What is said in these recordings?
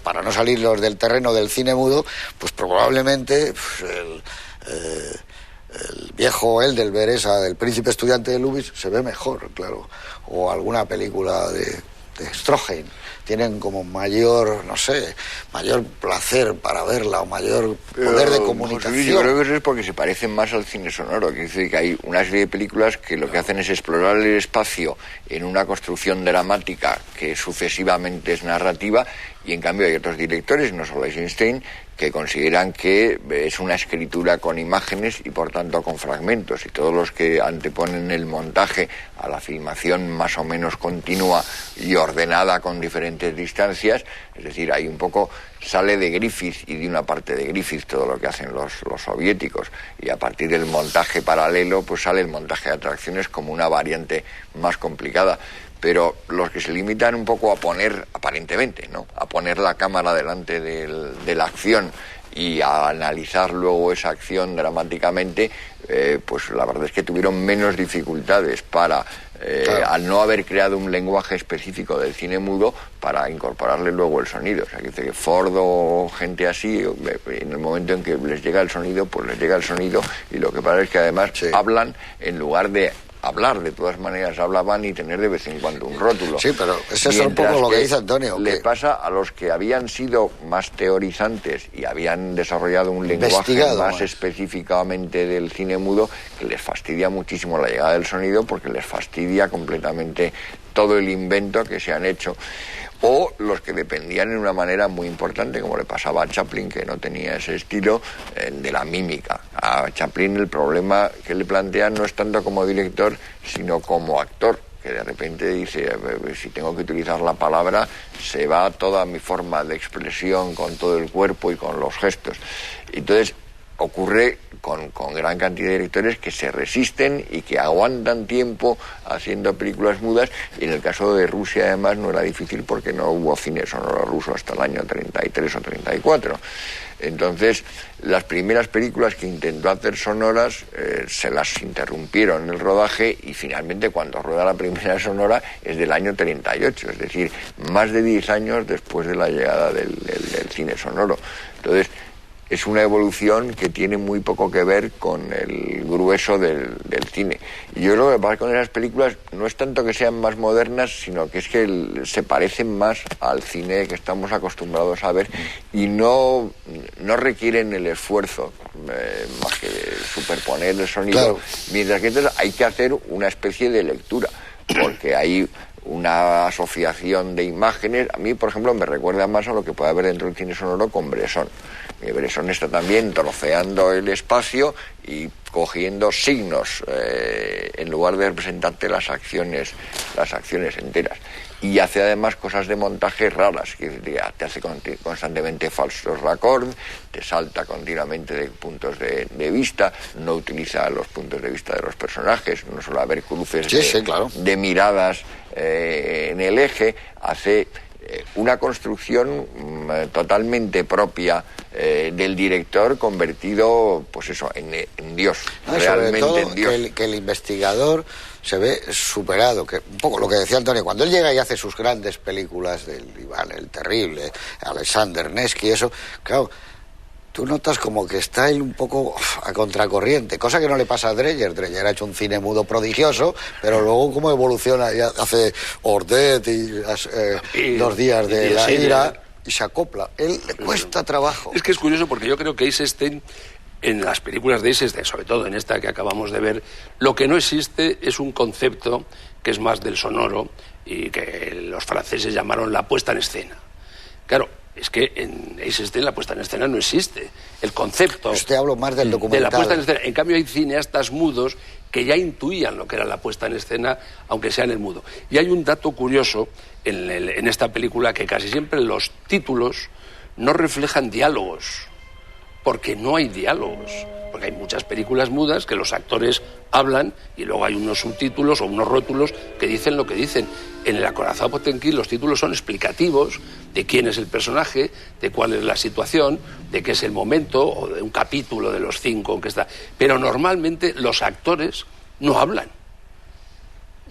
para no salirlos del terreno del cine mudo, pues probablemente el viejo Eldelberg esa del príncipe estudiante de Lubitsch se ve mejor, claro, o alguna película de Stroheim, tienen como mayor, no sé, mayor placer para verla o mayor poder de comunicación. José Luis, yo creo que eso es porque se parecen más al cine sonoro, que dice que hay una serie de películas que lo que hacen es explorar el espacio en una construcción dramática que sucesivamente es narrativa, y en cambio hay otros directores, no solo Eisenstein, que consideran que es una escritura con imágenes y por tanto con fragmentos, y todos los que anteponen el montaje a la filmación más o menos continua y ordenada con diferentes distancias, es decir, hay un poco, sale de Griffith y de una parte de Griffith todo lo que hacen los soviéticos, y a partir del montaje paralelo pues sale el montaje de atracciones como una variante más complicada. Pero los que se limitan un poco a poner, aparentemente, ¿no?, a poner la cámara delante de la acción y a analizar luego esa acción dramáticamente, pues la verdad es que tuvieron menos dificultades para, claro, al no haber creado un lenguaje específico del cine mudo, para incorporarle luego el sonido. O sea, que dice que Ford o gente así, en el momento en que les llega el sonido, pues les llega el sonido, y lo que pasa es que además hablan en lugar de hablar, de todas maneras hablaban y tener de vez en cuando un rótulo. Sí, pero eso es un poco lo que dice Antonio. Le pasa a los que habían sido más teorizantes y habían desarrollado un lenguaje más específicamente del cine mudo, que les fastidia muchísimo la llegada del sonido, porque les fastidia completamente todo el invento que se han hecho. O los que dependían en una manera muy importante, como le pasaba a Chaplin, que no tenía ese estilo, de la mímica. A Chaplin el problema que le plantean no es tanto como director, sino como actor, que de repente dice, si tengo que utilizar la palabra, se va toda mi forma de expresión con todo el cuerpo y con los gestos. Entonces ocurre con gran cantidad de directores que se resisten y que aguantan tiempo haciendo películas mudas, y en el caso de Rusia además no era difícil porque no hubo cine sonoro ruso hasta el año 33 o 34. Entonces, las primeras películas que intentó hacer sonoras se las interrumpieron en el rodaje, y finalmente cuando rueda la primera sonora es del año 38, es decir, más de 10 años después de la llegada del cine sonoro. Entonces, es una evolución que tiene muy poco que ver con el grueso del cine. Y yo creo que lo que pasa con esas películas no es tanto que sean más modernas, sino que es que se parecen más al cine que estamos acostumbrados a ver, y no requieren el esfuerzo más que superponer el sonido, claro, mientras que entonces hay que hacer una especie de lectura, porque hay una asociación de imágenes. A mí, por ejemplo, me recuerda más a lo que puede haber dentro del cine sonoro con Bresson. Bresson está también troceando el espacio y cogiendo signos en lugar de representarte las acciones enteras. Y hace además cosas de montaje raras, que te hace constantemente falsos raccord, te salta continuamente de puntos de vista, no utiliza los puntos de vista de los personajes, no suele haber cruces claro, de miradas en el eje, hace una construcción totalmente propia del director, convertido, pues eso, en Dios, realmente sobre todo en Dios. Que el investigador se ve superado, que un poco lo que decía Antonio, cuando él llega y hace sus grandes películas del Iván el Terrible, Alexander Nevsky, eso, claro, tú notas como que está él un poco a contracorriente, cosa que no le pasa a Dreyer. Dreyer ha hecho un cine mudo prodigioso, pero luego cómo evoluciona, ya hace Ordet y Los días de la ira, y se acopla. Él le cuesta trabajo. Es que es curioso, porque yo creo que Eisenstein, en las películas de Eisenstein, sobre todo en esta que acabamos de ver, lo que no existe es un concepto que es más del sonoro, y que los franceses llamaron la puesta en escena. Claro, es que en Eisenstein la puesta en escena no existe. El concepto... Usted hablo más del documental. De la puesta en escena. En cambio hay cineastas mudos que ya intuían lo que era la puesta en escena, aunque sea en el mudo. Y hay un dato curioso en esta película, que casi siempre los títulos no reflejan diálogos, porque no hay diálogos. Porque hay muchas películas mudas que los actores hablan y luego hay unos subtítulos o unos rótulos que dicen lo que dicen. En El acorazado Potemkin los títulos son explicativos de quién es el personaje, de cuál es la situación, de qué es el momento, o de un capítulo de los 5 que está. Pero normalmente los actores no hablan.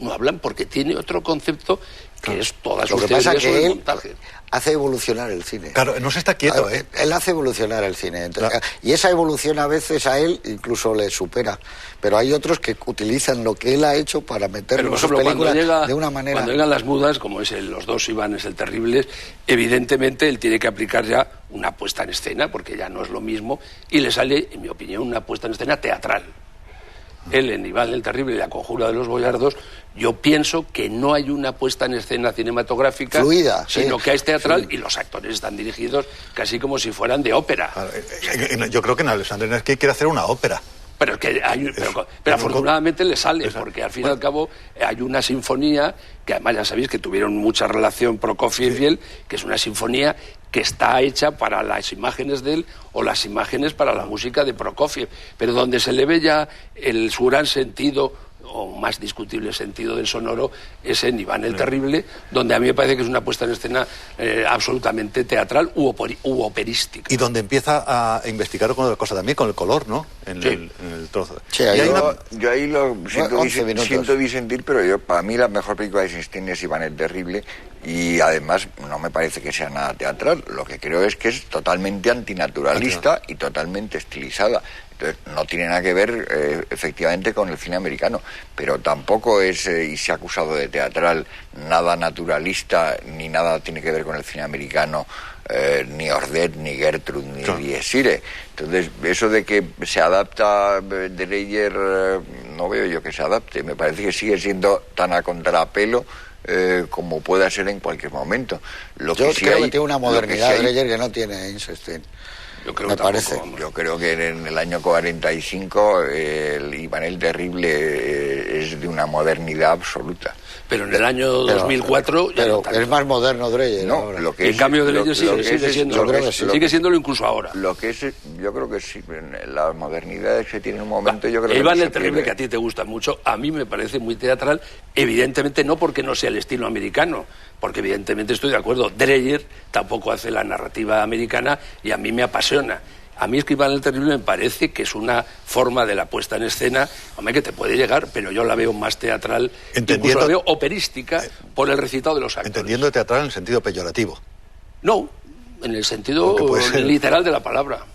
no hablan porque tiene otro concepto que es toda su Lo que pasa es que él montaje. hace evolucionar el cine. Claro, no se está quieto, Claro, él hace evolucionar el cine. Entonces, claro. Y esa evolución a veces a él incluso le supera. Pero hay otros que utilizan lo que él ha hecho para meterlo en sus películas de una manera... Cuando llegan las mudas, como es los dos Ivanes el Terrible, evidentemente él tiene que aplicar ya una puesta en escena, porque ya no es lo mismo, y le sale, en mi opinión, una puesta en escena teatral. Él en Iván el Terrible y la Conjura de los Boyardos, yo pienso que no hay una puesta en escena cinematográfica fluida, sino que es teatral, sí. Y los actores están dirigidos casi como si fueran de ópera. Claro, yo creo que en Alexander Nevsky quiere hacer una ópera. Pero, pero afortunadamente le sale, porque al fin y al cabo hay una sinfonía, que además ya sabéis que tuvieron mucha relación Prokofiev y él, que es una sinfonía que está hecha para las imágenes de él o las imágenes para la música de Prokofiev, pero donde se le ve ya su gran sentido o más discutible sentido del sonoro es en Iván el Terrible, donde a mí me parece que es una puesta en escena absolutamente teatral u operística. Y donde empieza a investigar con otra cosa también, con el color, ¿no? En el trozo. Sí, yo ahí lo siento disentir, pero para mí la mejor película de Eisenstein es Iván el Terrible, y además no me parece que sea nada teatral. Lo que creo es que es totalmente antinaturalista y totalmente estilizada. Entonces, no tiene nada que ver efectivamente con el cine americano, pero tampoco es, y se ha acusado de teatral, nada naturalista, ni nada tiene que ver con el cine americano, ni Ordet, ni Gertrude, ni Dies Irae. Entonces, eso de que se adapta Dreyer, no veo yo que se adapte. Me parece que sigue siendo tan a contrapelo como pueda ser en cualquier momento. Yo creo que tiene una modernidad Dreyer que no tiene Eisenstein. Yo creo me parece. Yo creo que en el año 45 el Iván el Terrible es de una modernidad absoluta. Pero en el año 2004 ya no tanto. Es más moderno Dreyer. No, lo que en cambio Dreyer sigue siéndolo incluso ahora. Lo que es, yo creo que sí, la modernidad que se tiene en un momento, yo creo que Iván el Terrible, que a ti te gusta mucho, a mí me parece muy teatral, evidentemente no porque no sea el estilo americano, porque evidentemente estoy de acuerdo, Dreyer tampoco hace la narrativa americana y a mí me apasiona. A mí es que Iván el Terrible me parece que es una forma de la puesta en escena, hombre, que te puede llegar, pero yo la veo más teatral, incluso la veo operística por el recitado de los actores. Entendiendo teatral en el sentido peyorativo. No, en el sentido literal de la palabra.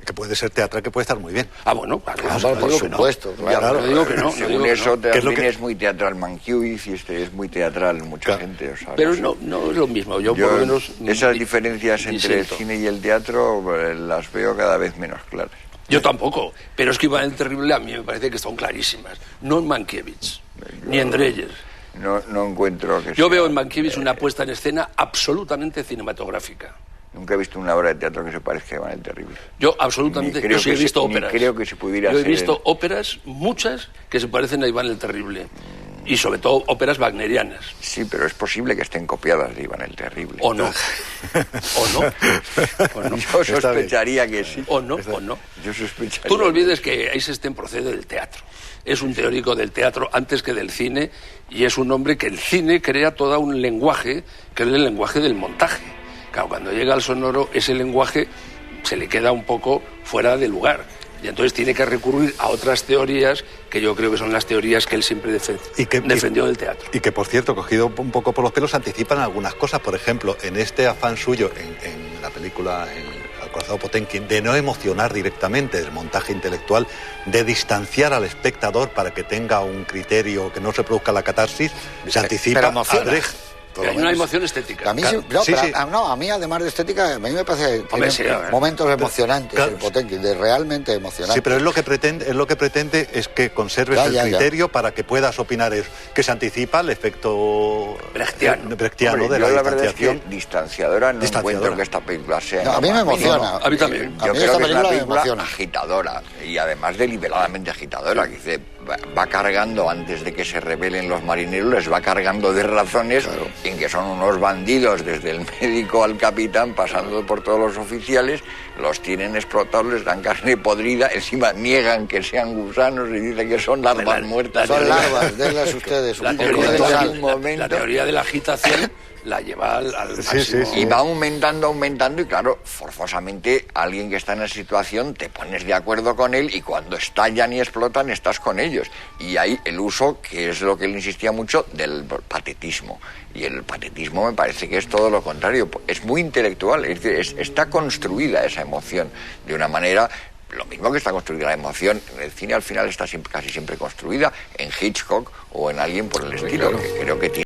Que puede ser teatral, que puede estar muy bien. Ah, bueno, claro, por supuesto. Claro. No digo que no. Según eso, también es muy teatral Mankiewicz, y es muy teatral mucha gente. O sea, pero no es lo mismo. Yo por lo menos... Esas diferencias entre el cine y el teatro las veo cada vez menos claras. Yo tampoco, pero es que Iván el Terrible a mí me parece que son clarísimas. No en Mankiewicz, ni en Dreyer. No encuentro que Yo veo en Mankiewicz una puesta en escena absolutamente cinematográfica. Nunca he visto una obra de teatro que se parezca a Iván el Terrible. Yo absolutamente, yo sí he visto óperas. Creo que se pudiera hacer. Yo he visto óperas, muchas, que se parecen a Iván el Terrible. Y sobre todo óperas wagnerianas. Sí, pero es posible que estén copiadas de Iván el Terrible. O no. O no. Yo sospecharía que sí. O no. Yo sospecharía. Tú no olvides que Eisenstein procede del teatro. Es un teórico del teatro antes que del cine, y es un hombre que el cine crea todo un lenguaje, que es el lenguaje del montaje. Claro, cuando llega al sonoro, ese lenguaje se le queda un poco fuera de lugar. Y entonces tiene que recurrir a otras teorías, que yo creo que son las teorías que él siempre defendió del teatro. Y que, por cierto, cogido un poco por los pelos, anticipan algunas cosas. Por ejemplo, en este afán suyo, en la película Acorazado Potemkin, de no emocionar directamente, del montaje intelectual, de distanciar al espectador para que tenga un criterio, que no se produzca la catarsis, se anticipa a Brecht. Hay una emoción estética. A mí, a mí, además de estética, a mí me parece que tiene momentos emocionantes, el Potemkin, de realmente emocionantes. Sí, pero es lo que pretende es que conserves el criterio para que puedas opinar que se anticipa el efecto brechtiano de la distanciación. La verdad es que distanciadora no encuentro que esta película sea... a mí me emociona. A mí también. Yo creo que es una película agitadora, y además deliberadamente agitadora, que dice... va cargando, antes de que se rebelen los marineros, les va cargando de razones en que son unos bandidos, desde el médico al capitán, pasando por todos los oficiales, los tienen explotados, les dan carne podrida, encima niegan que sean gusanos y dicen que son larvas muertas. Son larvas, denlas ustedes. La teoría de la agitación la lleva al máximo. Y va aumentando, y claro, forzosamente alguien que está en esa situación te pones de acuerdo con él y cuando estallan y explotan estás con ellos. Y hay el uso, que es lo que él insistía mucho, del patetismo. Y el patetismo me parece que es todo lo contrario, es muy intelectual, es decir, está construida esa emoción de una manera... Lo mismo que está construida la emoción en el cine, al final está casi siempre construida en Hitchcock o en alguien por el estilo, que creo que tiene